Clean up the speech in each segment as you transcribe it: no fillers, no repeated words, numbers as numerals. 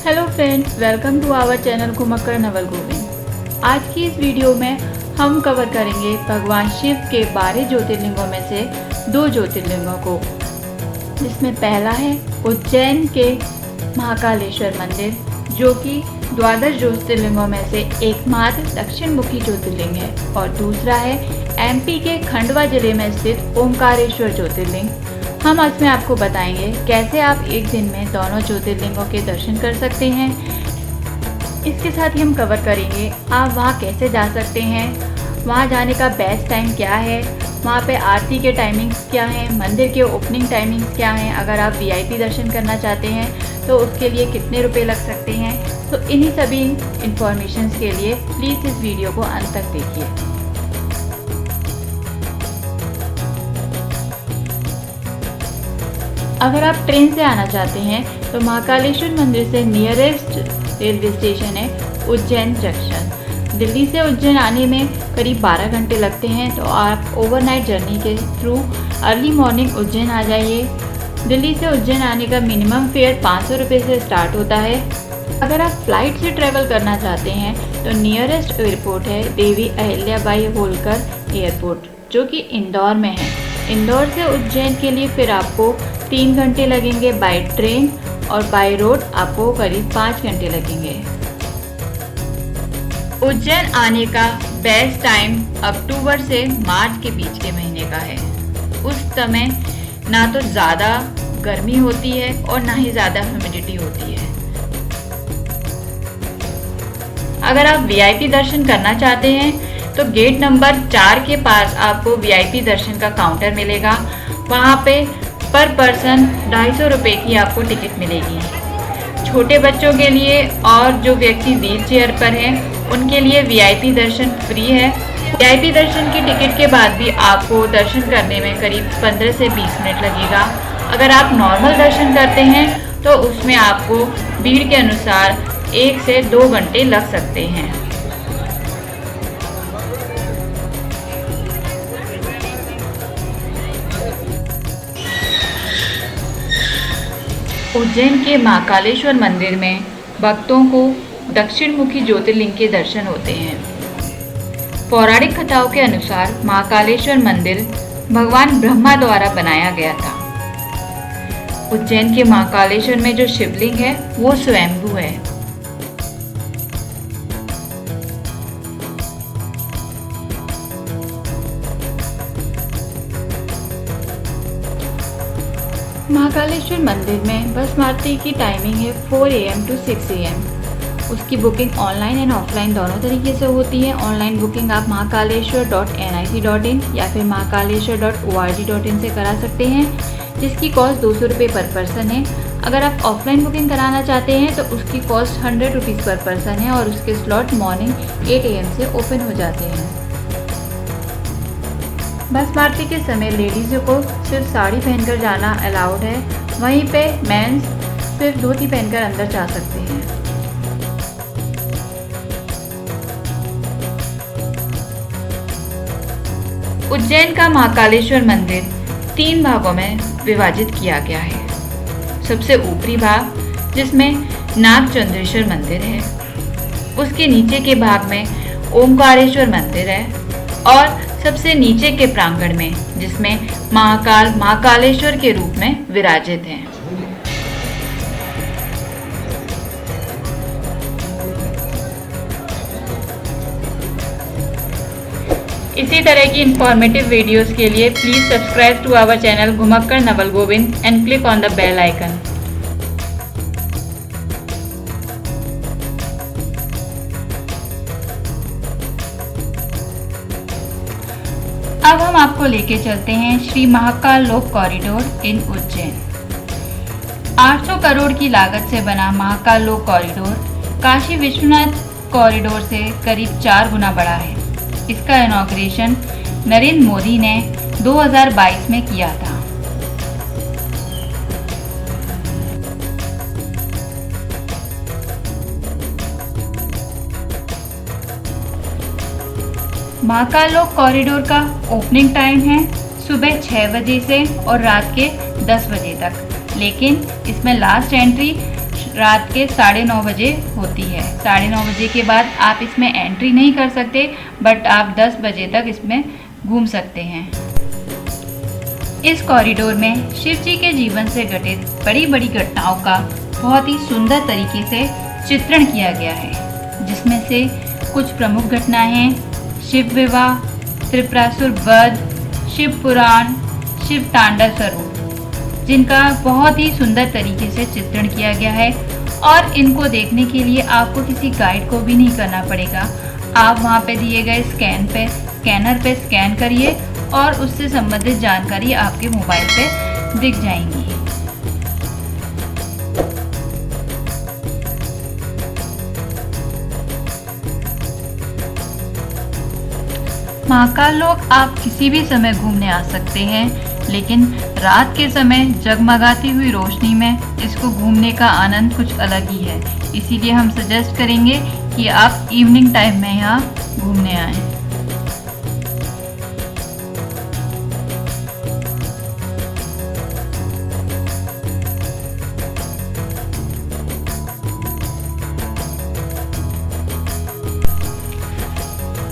Hello friends, welcome to our channel घुमक्कड़ नवल गोविंद। आज की इस वीडियो में हम कवर करेंगे भगवान शिव के 12 ज्योतिर्लिंगों में से 2 ज्योतिर्लिंगों को, जिसमें पहला है उज्जैन के महाकालेश्वर मंदिर, जो कि द्वादश ज्योतिर्लिंगों में से एकमात्र दक्षिण मुखी ज्योतिर्लिंग है, और दूसरा है एमपी के खंडवा जिले में स्थित ओमकारेश्वर ज्योतिर्लिंग। हम इसमें आपको बताएंगे कैसे आप एक दिन में दोनों ज्योतिर्लिंगों के दर्शन कर सकते हैं। इसके साथ ही हम कवर करेंगे आप वहां कैसे जा सकते हैं, वहां जाने का बेस्ट टाइम क्या है, वहां पे आरती के टाइमिंग्स क्या हैं, मंदिर के ओपनिंग टाइमिंग्स क्या हैं, अगर आप वीआईपी दर्शन करना चाहते हैं तो उसके लिए कितने रुपए लग सकते हैं। तो इन्हीं सभी इंफॉर्मेशन के लिए प्लीज़ इस वीडियो को अंत तक देखिए। अगर आप ट्रेन से आना चाहते हैं तो महाकालेश्वर मंदिर से नियरेस्ट रेलवे स्टेशन है उज्जैन जंक्शन। दिल्ली से उज्जैन आने में करीब 12 घंटे लगते हैं, तो आप ओवरनाइट जर्नी के थ्रू अर्ली मॉर्निंग उज्जैन आ जाइए। दिल्ली से उज्जैन आने का मिनिमम फेयर 500 रुपये से स्टार्ट होता है। अगर आप फ्लाइट से ट्रैवल करना चाहते हैं तो नियरेस्ट एयरपोर्ट है देवी अहिल्याबाई होलकर एयरपोर्ट, जो कि इंदौर में है। इंदौर से उज्जैन के लिए फिर आपको 3 घंटे लगेंगे बाय ट्रेन, और बाय रोड आपको करीब 5 घंटे लगेंगे। उज्जैन आने का बेस्ट टाइम अक्टूबर से मार्च के बीच के महीने का है। उस समय ना तो ज़्यादा गर्मी होती है और ना ही ज़्यादा ह्यूमिडिटी होती है। अगर आप वीआईपी दर्शन करना चाहते हैं तो गेट नंबर 4 के पास आपको वीआईपी दर्शन का काउंटर मिलेगा। वहाँ पे पर पर्सन 250 रुपये की आपको टिकट मिलेगी। छोटे बच्चों के लिए और जो व्यक्ति व्हील चेयर पर हैं उनके लिए वीआईपी दर्शन फ्री है। वीआईपी दर्शन की टिकट के बाद भी आपको दर्शन करने में करीब 15 से 20 मिनट लगेगा। अगर आप नॉर्मल दर्शन करते हैं तो उसमें आपको भीड़ के अनुसार 1 से 2 घंटे लग सकते हैं। उज्जैन के महाकालेश्वर मंदिर में भक्तों को दक्षिण मुखी ज्योतिर्लिंग के दर्शन होते हैं। पौराणिक कथाओं के अनुसार महाकालेश्वर मंदिर भगवान ब्रह्मा द्वारा बनाया गया था। उज्जैन के महाकालेश्वर में जो शिवलिंग है वो स्वयंभू है। महाकालेश्वर मंदिर में बस आरती की टाइमिंग है 4 AM to 6 AM। उसकी बुकिंग ऑनलाइन एंड ऑफलाइन दोनों तरीके से होती है। ऑनलाइन बुकिंग आप mahakaleshwar.nic.in या फिर mahakaleshwar.org.in से करा सकते हैं, जिसकी कॉस्ट 200 रुपये पर पर्सन है। अगर आप ऑफलाइन बुकिंग कराना चाहते हैं तो उसकी कॉस्ट 100 रुपीज़ पर पर्सन है, और उसके स्लॉट मॉर्निंग 8 AM से ओपन हो जाते हैं। बस आरती के समय लेडीज़ों को सिर्फ साड़ी पहनकर जाना अलाउड है, वहीं पे मेंस सिर्फ धोती पहनकर अंदर जा सकते हैं। उज्जैन का महाकालेश्वर मंदिर 3 भागों में विभाजित किया गया है। सबसे ऊपरी भाग, जिसमें नागचंद्रेश्वर मंदिर है, उसके नीचे के भाग में ओमकारेश्वर मंदिर है, और सबसे नीचे के प्रांगण में जिसमें महाकाल महाकालेश्वर के रूप में विराजित हैं। इसी तरह की इंफॉर्मेटिव वीडियोस के लिए please subscribe to our channel घुमक्कड़ Naval Govind and click on the bell icon. अब हम आपको लेके चलते हैं श्री महाकाल लोक कॉरिडोर इन उज्जैन। 800 करोड़ की लागत से बना महाकाल लोक कॉरिडोर काशी विश्वनाथ कॉरिडोर से करीब 4 गुना बड़ा है। इसका इनॉग्रेशन नरेंद्र मोदी ने 2022 में किया था। महाकाल लोक कॉरिडोर का ओपनिंग टाइम है सुबह 6 बजे से और रात के 10 बजे तक, लेकिन इसमें लास्ट एंट्री रात के 9:30 बजे होती है। 9:30 बजे के बाद आप इसमें एंट्री नहीं कर सकते, बट आप 10 बजे तक इसमें घूम सकते हैं। इस कॉरिडोर में शिव जी के जीवन से घटित बड़ी बड़ी घटनाओं का बहुत ही सुंदर तरीके से चित्रण किया गया है, जिसमें से कुछ प्रमुख घटनाएं हैं शिव विवाह, त्रिपुरासुर वध, शिव पुराण, शिव तांडव स्वरूप, जिनका बहुत ही सुंदर तरीके से चित्रण किया गया है। और इनको देखने के लिए आपको किसी गाइड को भी नहीं करना पड़ेगा। आप वहाँ पे दिए गए स्कैनर पे स्कैन करिए और उससे संबंधित जानकारी आपके मोबाइल पे दिख जाएंगी। महाकाल लोक आप किसी भी समय घूमने आ सकते हैं, लेकिन रात के समय जगमगाती हुई रोशनी में इसको घूमने का आनंद कुछ अलग ही है। इसीलिए हम सजेस्ट करेंगे कि आप इवनिंग टाइम में यहाँ घूमने आएं।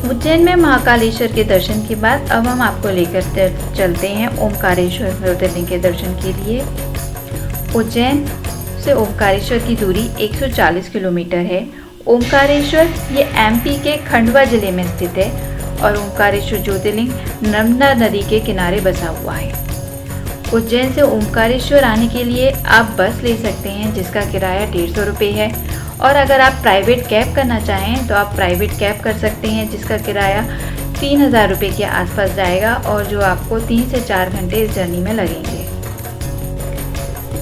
उज्जैन में महाकालेश्वर के दर्शन के बाद अब हम आपको लेकर चलते हैं ओमकारेश्वर ज्योतिर्लिंग के दर्शन के लिए। उज्जैन से ओमकारेश्वर की दूरी 140 किलोमीटर है। ओमकारेश्वर ये एमपी के खंडवा जिले में स्थित है और ओमकारेश्वर ज्योतिर्लिंग नर्मदा नदी के किनारे बसा हुआ है। उज्जैन से ओमकारेश्वर आने के लिए आप बस ले सकते हैं, जिसका किराया 150 रुपये है। और अगर आप प्राइवेट कैब करना चाहें तो आप प्राइवेट कैब कर सकते हैं, जिसका किराया 3000 रुपये के आसपास जाएगा और जो आपको 3 से 4 घंटे इस जर्नी में लगेंगे।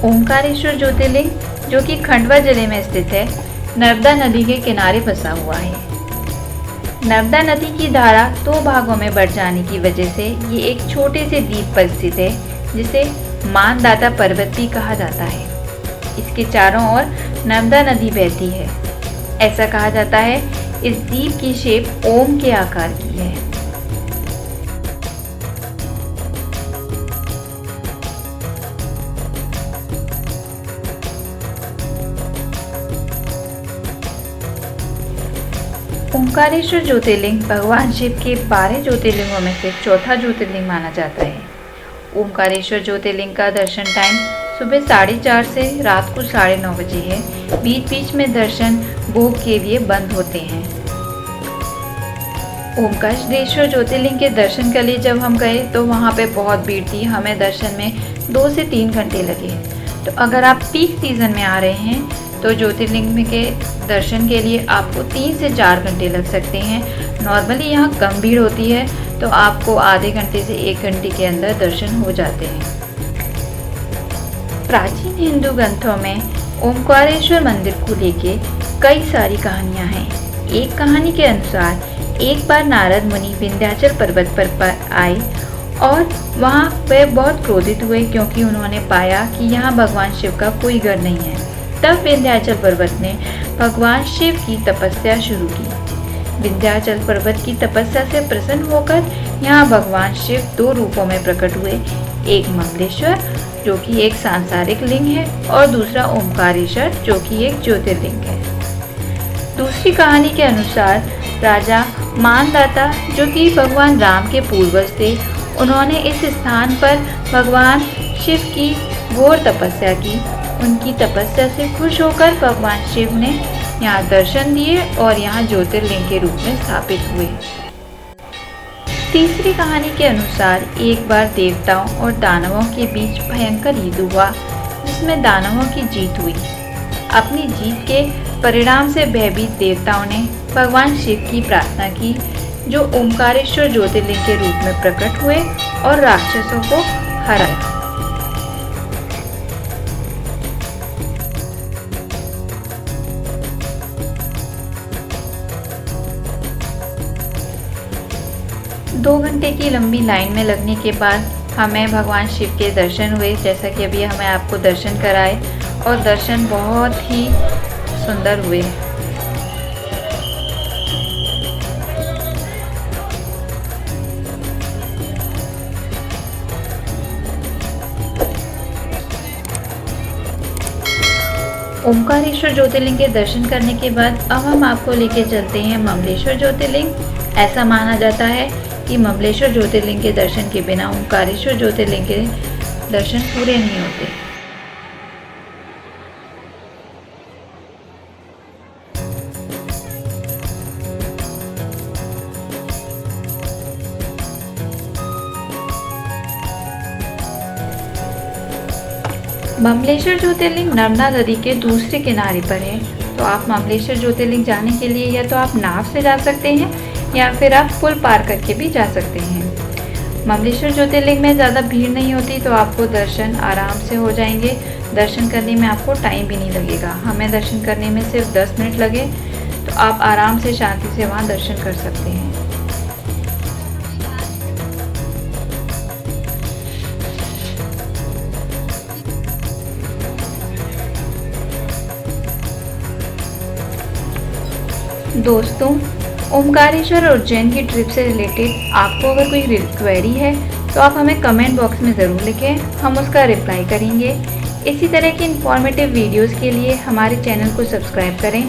ओमकारेश्वर ज्योतिर्लिंग जो कि खंडवा जिले में स्थित है, नर्मदा नदी के किनारे बसा हुआ है। नर्मदा नदी की धारा 2 भागों में बढ़ जाने की वजह से ये एक छोटे से द्वीप पर स्थित है, जिसे मानदाता पर्वत भी कहा जाता है। इसके चारों ओर नर्मदा नदी बहती है। ऐसा कहा जाता है इस द्वीप की शेप ओम के आकार की है। ओमकारेश्वर ज्योतिर्लिंग भगवान शिव के 12 ज्योतिर्लिंगों में से चौथा ज्योतिर्लिंग माना जाता है। ओमकारेश्वर ज्योतिर्लिंग का दर्शन टाइम सुबह 4:30 से रात को 9:30 बजे है। बीच बीच में दर्शन भोग के लिए बंद होते हैं। ओमकारेश्वर ज्योतिर्लिंग के दर्शन के लिए जब हम गए तो वहाँ पे बहुत भीड़ थी। हमें दर्शन में 2 से 3 घंटे लगे। तो अगर आप पीक सीज़न में आ रहे हैं तो ज्योतिर्लिंग के दर्शन के लिए आपको 3 से 4 घंटे लग सकते हैं। नॉर्मली यहाँ कम भीड़ होती है तो आपको आधे घंटे से 1 घंटे के अंदर दर्शन हो जाते हैं। प्राचीन हिंदू ग्रंथों में ओमकारेश्वर मंदिर को लेके कई सारी कहानियाँ हैं। एक कहानी के अनुसार एक बार नारद मुनि विंध्याचल पर्वत पर आए और वहाँ वे बहुत क्रोधित हुए, क्योंकि उन्होंने पाया कि यहाँ भगवान शिव का कोई घर नहीं है। तब विंध्याचल पर्वत ने भगवान शिव की तपस्या शुरू की। विंध्याचल पर्वत की तपस्या से प्रसन्न होकर यहाँ भगवान शिव 2 रूपों में प्रकट हुए। एक मंगलेश्वर जो कि एक सांसारिक लिंग है और दूसरा ओमकारेश्वर जो कि एक ज्योतिर्लिंग है। दूसरी कहानी के अनुसार राजा मानदाता जो कि भगवान राम के पूर्वज थे, उन्होंने इस स्थान पर भगवान शिव की घोर तपस्या की। उनकी तपस्या से खुश होकर भगवान शिव ने यहाँ दर्शन दिए और यहाँ ज्योतिर्लिंग के रूप में स्थापित हुए। तीसरी कहानी के अनुसार एक बार देवताओं और दानवों के बीच भयंकर युद्ध हुआ, जिसमें दानवों की जीत हुई। अपनी जीत के परिणाम से भयभीत देवताओं ने भगवान शिव की प्रार्थना की, जो ओमकारेश्वर ज्योतिर्लिंग के रूप में प्रकट हुए और राक्षसों को हराया। दो घंटे की लंबी लाइन में लगने के बाद हमें भगवान शिव के दर्शन हुए, जैसा कि अभी हमें आपको दर्शन कराए, और दर्शन बहुत ही सुंदर हुए। ओमकारेश्वर ज्योतिर्लिंग के दर्शन करने के बाद अब हम आपको लेके चलते हैं ममलेश्वर ज्योतिर्लिंग। ऐसा माना जाता है कि ममलेश्वर ज्योतिर्लिंग के दर्शन के बिना ओमकारेश्वर ज्योतिर्लिंग के दर्शन पूरे नहीं होते। ममलेश्वर ज्योतिर्लिंग नर्मदा नदी के दूसरे किनारे पर है। तो आप ममलेश्वर ज्योतिर्लिंग जाने के लिए या तो आप नाव से जा सकते हैं या फिर आप पुल पार करके भी जा सकते हैं। ममलेश्वर ज्योतिर्लिंग में ज़्यादा भीड़ नहीं होती, तो आपको दर्शन आराम से हो जाएंगे। दर्शन करने में आपको टाइम भी नहीं लगेगा। हमें दर्शन करने में सिर्फ 10 मिनट लगे, तो आप आराम से शांति से वहाँ दर्शन कर सकते हैं। दोस्तों, ओमकारेश्वर और उज्जैन की ट्रिप से रिलेटेड आपको अगर कोई क्वेरी है तो आप हमें कमेंट बॉक्स में ज़रूर लिखें, हम उसका रिप्लाई करेंगे। इसी तरह की इन्फॉर्मेटिव वीडियोस के लिए हमारे चैनल को सब्सक्राइब करें।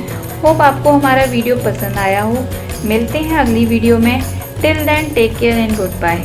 होप आपको हमारा वीडियो पसंद आया हो। मिलते हैं अगली वीडियो में। Till then take care and good bye.